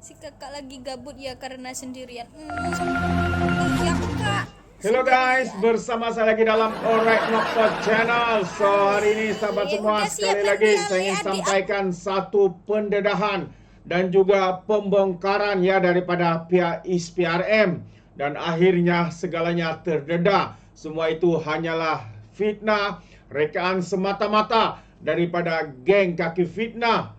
Si kakak lagi gabut ya karena sendirian. Iya kak, Hello guys, sendirian. bersama saya lagi dalam Alright Nokta Channel. So hari ini sahabat semua, Udah siap sekali nanti lagi saya ale ingin adik sampaikan satu pendedahan dan juga pembongkaran ya daripada pihak ISPRM. Dan akhirnya segalanya terdedah. Semua itu hanyalah fitnah, rekaan semata-mata daripada geng kaki fitnah.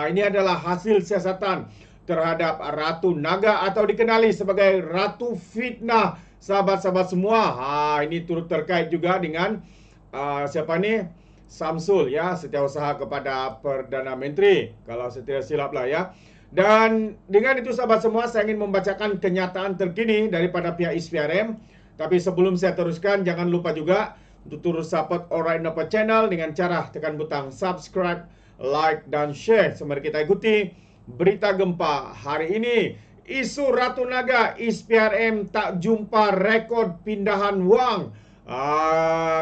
Ini adalah hasil siasatan terhadap Ratu Naga atau dikenali sebagai Ratu Fitnah. Sahabat-sahabat semua, ini turut terkait juga dengan siapa ni? Samsul ya, setiausaha kepada Perdana Menteri, kalau saya tidak silap lah ya. Dan dengan itu sahabat semua, saya ingin membacakan kenyataan terkini daripada pihak ISPRM. Tapi sebelum saya teruskan, jangan lupa juga untuk terus support Alright Napa Channel dengan cara tekan butang subscribe, like dan share. Mari kita ikuti berita gempa hari ini. Isu Ratu Naga, ISPRM tak jumpa rekod pindahan wang.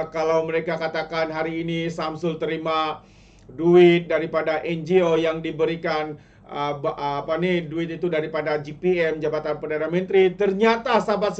Kalau mereka katakan hari ini Samsul terima duit daripada NGO yang diberikan duit itu daripada GPM, Jabatan Perdana Menteri, ternyata sahabat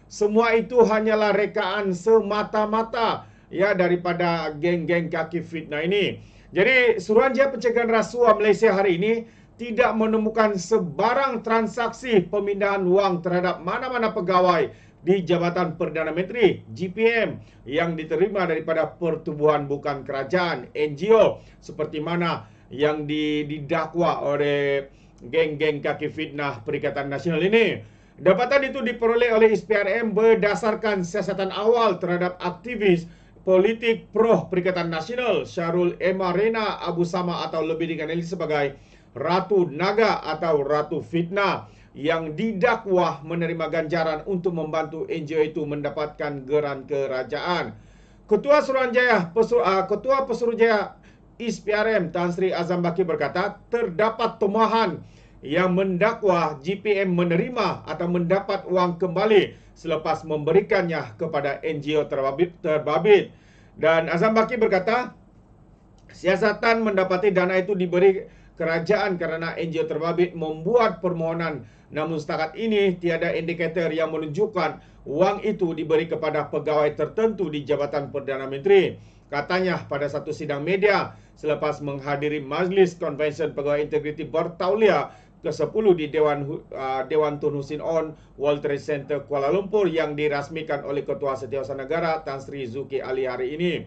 semua itu hanyalah rekaan semata-mata ya daripada geng-geng kaki fitnah ini. Jadi Suruhanjaya Pencegahan Rasuah Malaysia hari ini tidak menemukan sebarang transaksi pemindahan wang terhadap mana-mana pegawai di Jabatan Perdana Menteri GPM yang diterima daripada pertubuhan bukan kerajaan NGO seperti mana yang didakwa oleh geng-geng kaki fitnah Perikatan Nasional ini. Dapatan itu diperoleh oleh ISPRM berdasarkan siasatan awal terhadap aktivis politik pro Perikatan Nasional Syarul Emarena Abu Sama atau lebih dikenali sebagai Ratu Naga atau Ratu Fitnah yang didakwa menerima ganjaran untuk membantu NGO itu mendapatkan geran kerajaan. Ketua Pesuruhjaya ISPRM Tan Sri Azam Baki berkata, terdapat tumahan yang mendakwa GPM menerima atau mendapat wang kembali selepas memberikannya kepada NGO terbabit. Dan Azam Baki berkata, siasatan mendapati dana itu diberi kerajaan karena NGO terbabit membuat permohonan. Namun setakat ini tiada indikator yang menunjukkan wang itu diberi kepada pegawai tertentu di Jabatan Perdana Menteri. Katanya pada satu sidang media selepas menghadiri Majlis Konvensyen Pegawai Integriti Bertauliah ke-10 di Dewan Tun Hussein On World Trade Center Kuala Lumpur yang dirasmikan oleh Ketua Setiausaha Negara Tan Sri Zulkifli Ali hari ini.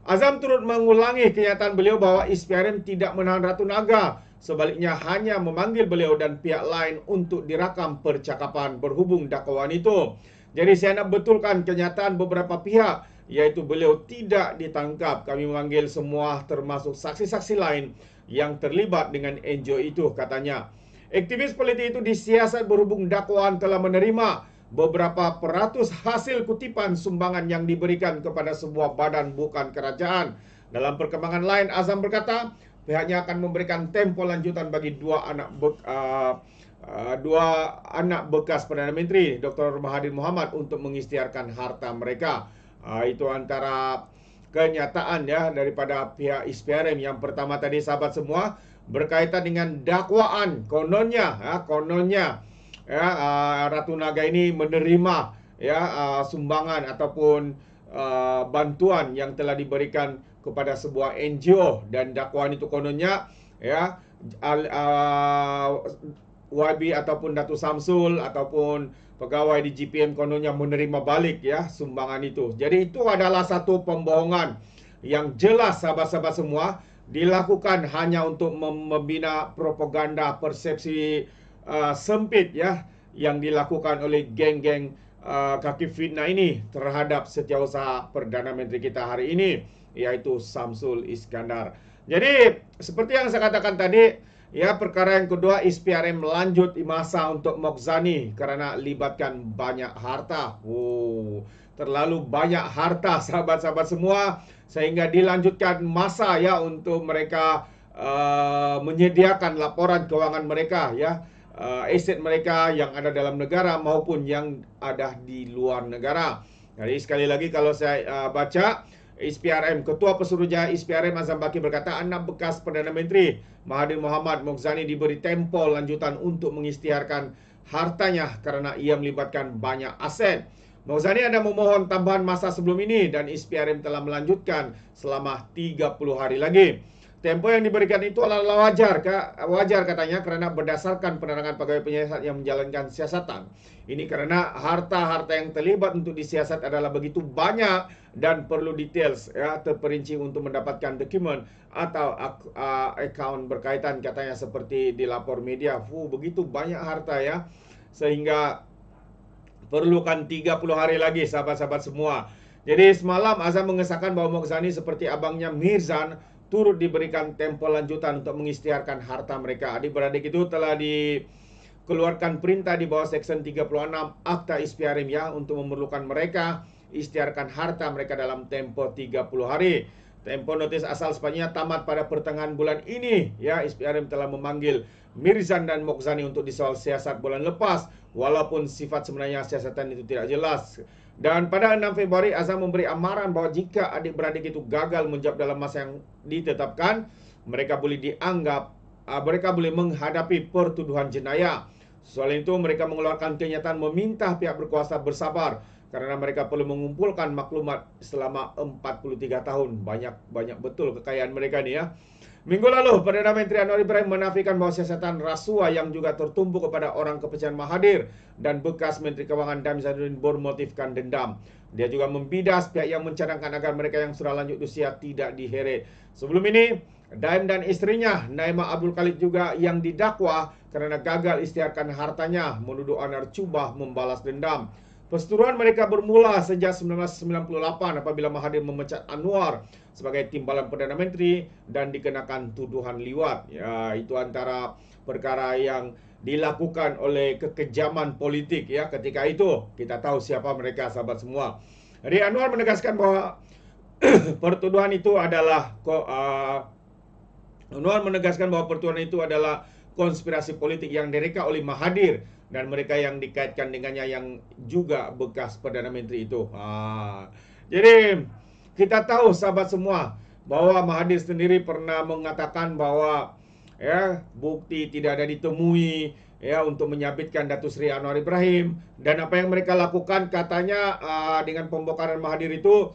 Azam turut mengulangi kenyataan beliau bahawa ISPRM tidak menahan Ratu Naga. Sebaliknya hanya memanggil beliau dan pihak lain untuk dirakam percakapan berhubung dakwaan itu. Jadi saya nak betulkan kenyataan beberapa pihak, iaitu beliau tidak ditangkap. Kami memanggil semua termasuk saksi-saksi lain yang terlibat dengan NGO itu, katanya. Aktivis politik itu disiasat berhubung dakwaan telah menerima beberapa peratus hasil kutipan sumbangan yang diberikan kepada sebuah badan bukan kerajaan. Dalam perkembangan lain, Azam berkata pihaknya akan memberikan tempoh lanjutan bagi dua anak bekas Perdana Menteri Dr. Mahathir Mohamad untuk mengisytiharkan harta mereka. Itu antara kenyataan ya daripada pihak ISPRM. Yang pertama tadi sahabat semua berkaitan dengan dakwaan kononnya Ratu Naga ini menerima sumbangan ataupun bantuan yang telah diberikan kepada sebuah NGO, dan dakwaan itu kononnya YB ataupun Datuk Samsul ataupun pegawai di GPM kononnya menerima balik sumbangan itu. Jadi itu adalah satu pembohongan yang jelas sahabat-sahabat semua, dilakukan hanya untuk membina propaganda persepsi sempit yang dilakukan oleh geng-geng kaki fitnah ini terhadap Setiausaha Perdana Menteri kita hari ini, yaitu Samsul Iskandar. Jadi seperti yang saya katakan tadi, perkara yang kedua, ISPRM melanjut masa untuk Mokzani karena libatkan banyak harta. Terlalu banyak harta sahabat-sahabat semua, sehingga dilanjutkan masa untuk mereka menyediakan laporan keuangan mereka aset mereka yang ada dalam negara maupun yang ada di luar negara. Jadi sekali lagi kalau saya baca, ISPRM. Ketua Pesuruhjaya ISPRM Azam Baki berkata anak bekas Perdana Menteri Mahathir Mohamad Moghzani diberi tempo lanjutan untuk mengisytiharkan hartanya kerana ia melibatkan banyak aset. Moghzani ada memohon tambahan masa sebelum ini dan ISPRM telah melanjutkan selama 30 hari lagi. Tempo yang diberikan itu adalah wajar katanya kerana berdasarkan penerangan pegawai penyiasat yang menjalankan siasatan. Ini kerana harta-harta yang terlibat untuk disiasat adalah begitu banyak dan perlu details terperinci untuk mendapatkan dokumen atau akaun berkaitan katanya seperti dilapor media. Begitu banyak harta ya. Sehingga perlukan 30 hari lagi sahabat-sahabat semua. Jadi semalam Azam mengesahkan bahawa Moghzani seperti abangnya Mirzan turut diberikan tempo lanjutan untuk mengisytiharkan harta mereka. Adik-beradik itu telah dikeluarkan perintah di bawah Seksyen 36 Akta ISPRM ya untuk memerlukan mereka isytiharkan harta mereka dalam tempo 30 hari. Tempo notis asal sepatutnya tamat pada pertengahan bulan ini ya. ISPRM telah memanggil Mirzan dan Moghzani untuk disoal siasat bulan lepas walaupun sifat sebenarnya siasatan itu tidak jelas. Dan pada 6 Februari Azam memberi amaran bahawa jika adik-beradik itu gagal menjawab dalam masa yang ditetapkan, mereka boleh menghadapi pertuduhan jenayah. Soal itu mereka mengeluarkan kenyataan meminta pihak berkuasa bersabar kerana mereka perlu mengumpulkan maklumat selama 43 tahun. Banyak betul kekayaan mereka ni ya. Minggu lalu, Perdana Menteri Anwar Ibrahim menafikan bahawa siasatan rasuah yang juga tertumpu kepada orang kepercayaan Mahathir dan bekas Menteri Kewangan Daim Zainuddin bermotifkan dendam. Dia juga membidas pihak yang mencadangkan agar mereka yang sudah lanjut usia tidak diheret. Sebelum ini, Daim dan isterinya, Naimah Abdul Khalid juga yang didakwa kerana gagal isytiharkan hartanya, menuduh Anwar cuba membalas dendam. Perseteruan mereka bermula sejak 1998 apabila Mahathir memecat Anwar sebagai timbalan Perdana Menteri dan dikenakan tuduhan liwat. Ya, itu antara perkara yang dilakukan oleh kekejaman politik ya ketika itu. Kita tahu siapa mereka sahabat semua. Jadi Anwar menegaskan bahawa pertuduhan itu adalah konspirasi politik yang direka oleh Mahathir dan mereka yang dikaitkan dengannya yang juga bekas Perdana Menteri itu. Jadi kita tahu sahabat semua bahawa Mahathir sendiri pernah mengatakan bahawa ya bukti tidak ada ditemui ya untuk menyabitkan Datuk Seri Anwar Ibrahim, dan apa yang mereka lakukan katanya dengan pembongkaran Mahathir itu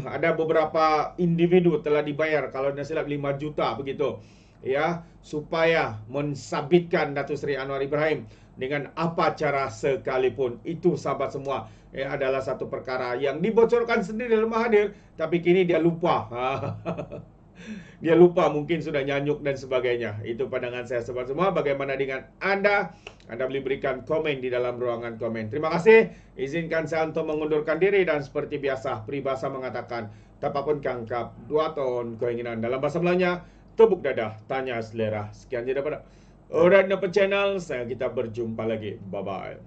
ada beberapa individu telah dibayar kalau tidak silap 5 juta begitu ya supaya mensabitkan Datuk Seri Anwar Ibrahim dengan apa cara sekalipun. Itu sahabat semua adalah satu perkara yang dibocorkan sendiri oleh Mahathir, tapi kini dia lupa. Dia lupa, mungkin sudah nyanyuk dan sebagainya. Itu pandangan saya sahabat semua. Bagaimana dengan Anda? Anda boleh berikan komen di dalam ruangan komen. Terima kasih. Izinkan saya untuk mengundurkan diri dan seperti biasa peribahasa mengatakan tapapun kangkap 2 tahun keinginan. Dalam bahasa Melayunya, tepuk dadah, tanya selera. Sekian je daripada Orat Napa Channel. Kita berjumpa lagi. Bye-bye.